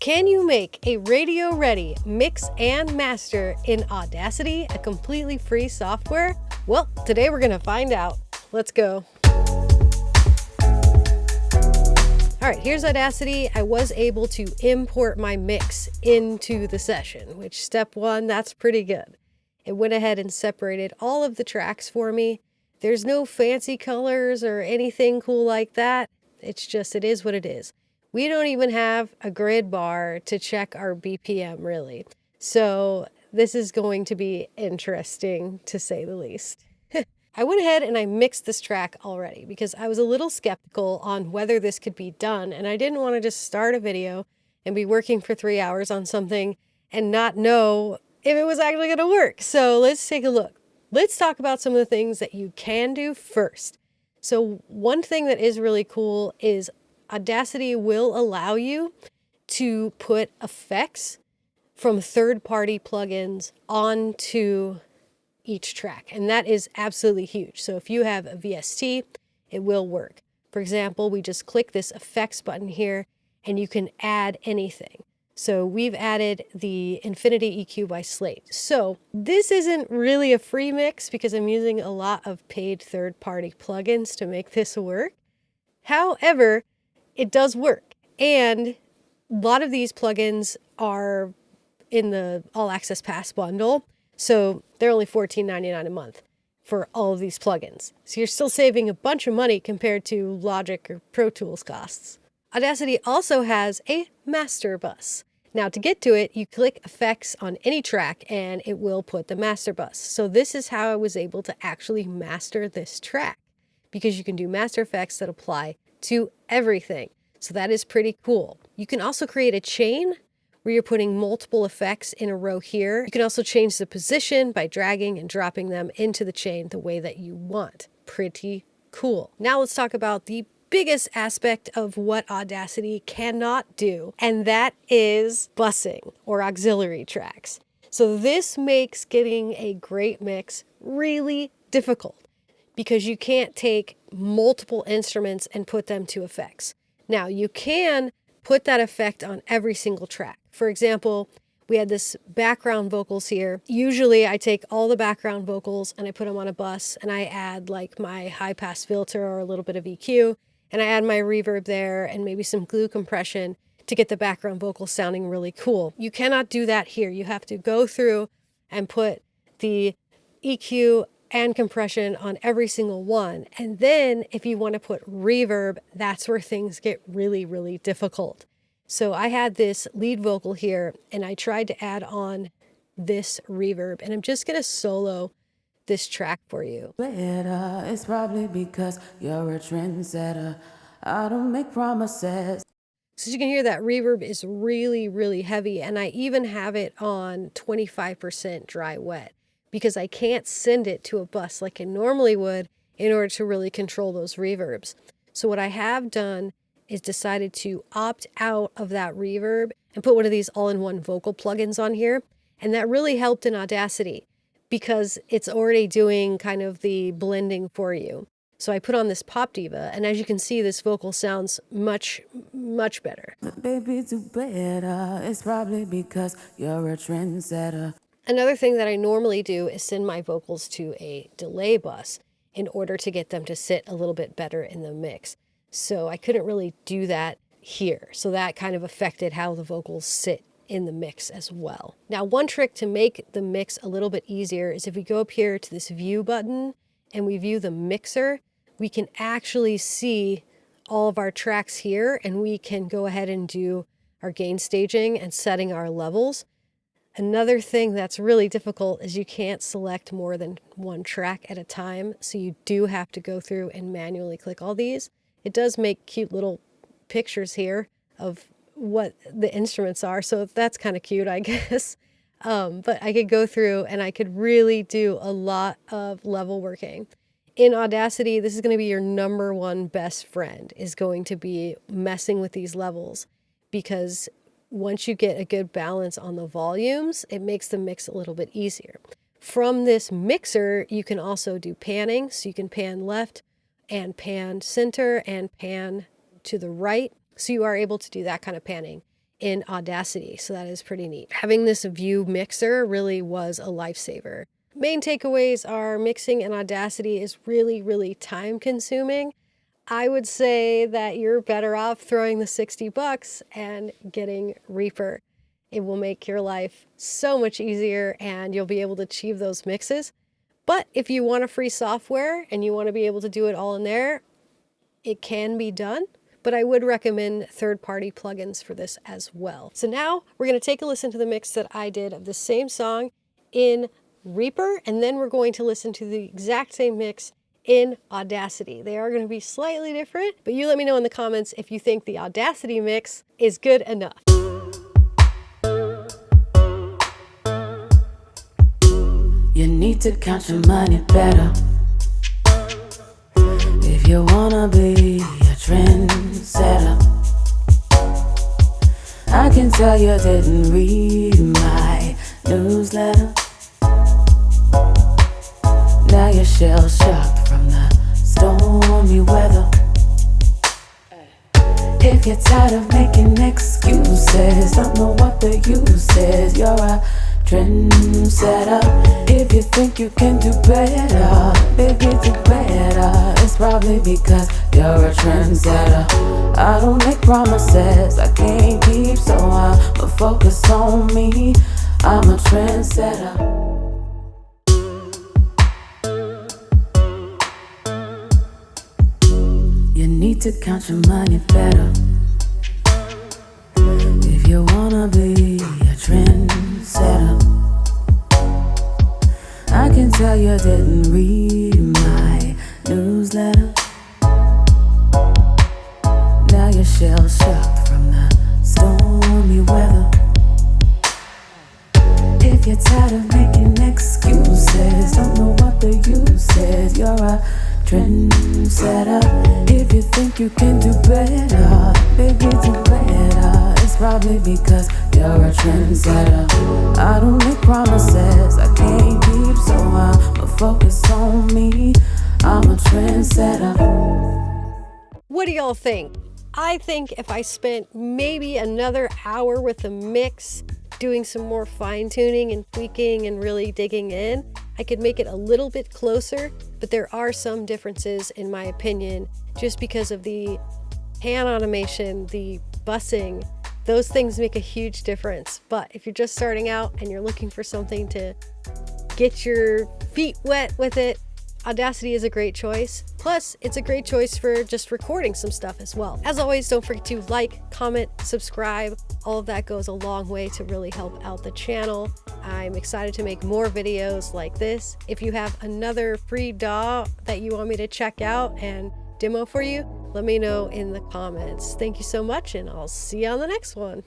Can you make a radio-ready mix and master in Audacity, a completely free software? Well, today we're gonna find out. Let's go. All right, here's Audacity. I was able to import my mix into the session, which step one, that's pretty good. It went ahead and separated all of the tracks for me. There's no fancy colors or anything cool like that. It's just, it is what it is. We don't even have a grid bar to check our BPM, really. So this is going to be interesting, to say the least. I went ahead and I mixed this track already because I was a little skeptical on whether this could be done, and I didn't want to just start a video and be working for 3 hours on something and not know if it was actually going to work. So let's take a look. Let's talk about some of the things that you can do first. So one thing that is really cool is Audacity will allow you to put effects from third-party plugins onto each track, and that is absolutely huge. So if you have a VST, it will work. For example, we just click this effects button here and you can add anything. So we've added the Infinity EQ by Slate. So this isn't really a free mix because I'm using a lot of paid third-party plugins to make this work. However, it does work. And a lot of these plugins are in the All Access Pass bundle. So they're only $14.99 a month for all of these plugins. So you're still saving a bunch of money compared to Logic or Pro Tools costs. Audacity also has a master bus. Now to get to it, you click effects on any track and it will put the master bus. So this is how I was able to actually master this track, because you can do master effects that apply to everything. So that is pretty cool. You can also create a chain where you're putting multiple effects in a row here. You can also change the position by dragging and dropping them into the chain the way that you want. Pretty cool. Now let's talk about the biggest aspect of what Audacity cannot do, and that is busing or auxiliary tracks. So this makes getting a great mix really difficult because you can't take multiple instruments and put them to effects. Now you can put that effect on every single track. For example, we had this background vocals here. Usually I take all the background vocals and I put them on a bus and I add like my high pass filter or a little bit of EQ, and I add my reverb there and maybe some glue compression to get the background vocals sounding really cool. You cannot do that here. You have to go through and put the EQ and compression on every single one. And then if you want to put reverb, that's where things get really, really difficult. So I had this lead vocal here and I tried to add on this reverb, and I'm just going to solo this track for you. It's probably because you're a trendsetter. I don't make promises. So you can hear that reverb is really, really heavy, and I even have it on 25% dry wet because I can't send it to a bus like I normally would in order to really control those reverbs. So what I have done is decided to opt out of that reverb and put one of these all-in-one vocal plugins on here. And that really helped in Audacity because it's already doing kind of the blending for you. So I put on this Pop Diva, and as you can see, this vocal sounds much, much better. Baby, do better. It's probably because you're a trendsetter. Another thing that I normally do is send my vocals to a delay bus in order to get them to sit a little bit better in the mix. So I couldn't really do that here. So that kind of affected how the vocals sit in the mix as well. Now, one trick to make the mix a little bit easier is if we go up here to this view button and we view the mixer, we can actually see all of our tracks here, and we can go ahead and do our gain staging and setting our levels. Another thing that's really difficult is you can't select more than one track at a time. So you do have to go through and manually click all these. It does make cute little pictures here of what the instruments are. So that's kind of cute, I guess. But I could go through and I could really do a lot of level working. In Audacity, this is going to be your number one best friend, is going to be messing with these levels, because once you get a good balance on the volumes, it makes the mix a little bit easier. From this mixer, you can also do panning. So you can pan left and pan center and pan to the right. So you are able to do that kind of panning. in Audacity. So that is pretty neat. Having this view mixer really was a lifesaver. Main takeaways are mixing in Audacity is really, really time consuming. I would say that you're better off throwing the $60 and getting Reaper. It will make your life so much easier and you'll be able to achieve those mixes. But if you want a free software and you want to be able to do it all in there, it can be done. But I would recommend third-party plugins for this as well. So now we're going to take a listen to the mix that I did of the same song in Reaper, and then we're going to listen to the exact same mix in Audacity. They are going to be slightly different, but you let me know in the comments if you think the Audacity mix is good enough. You need to count your money better if you wanna be a trendsetter. I can tell you didn't read my newsletter. Now you're shell-shocked from the stormy weather. If you're tired of making excuses, don't know what the use is, you're a trendsetter. If you think you can do better, baby, do better. It's probably because you're a trendsetter. I don't make promises I can't keep, so I'ma focus on me. I'm a trendsetter. You need to count your money better if you wanna be a trendsetter. I can tell you didn't read my newsletter. Now you're shell-shocked from the stormy weather. If you're tired of making excuses, don't know what the use is, you're a trendsetter. If you think you can do better, baby, do better. It's probably because you're a trendsetter. I don't make promises I can't keep, so I'ma focus on me. I'm a trendsetter. What do y'all think? I think if I spent maybe another hour with the mix, doing some more fine-tuning and tweaking and really digging in, I could make it a little bit closer, but there are some differences in my opinion, just because of the hand automation, the bussing. Those things make a huge difference. But if you're just starting out and you're looking for something to get your feet wet with it, Audacity is a great choice. Plus, it's a great choice for just recording some stuff as well. As always, don't forget to like, comment, subscribe. All of that goes a long way to really help out the channel. I'm excited to make more videos like this. If you have another free DAW that you want me to check out and demo for you, let me know in the comments. Thank you so much, and I'll see you on the next one.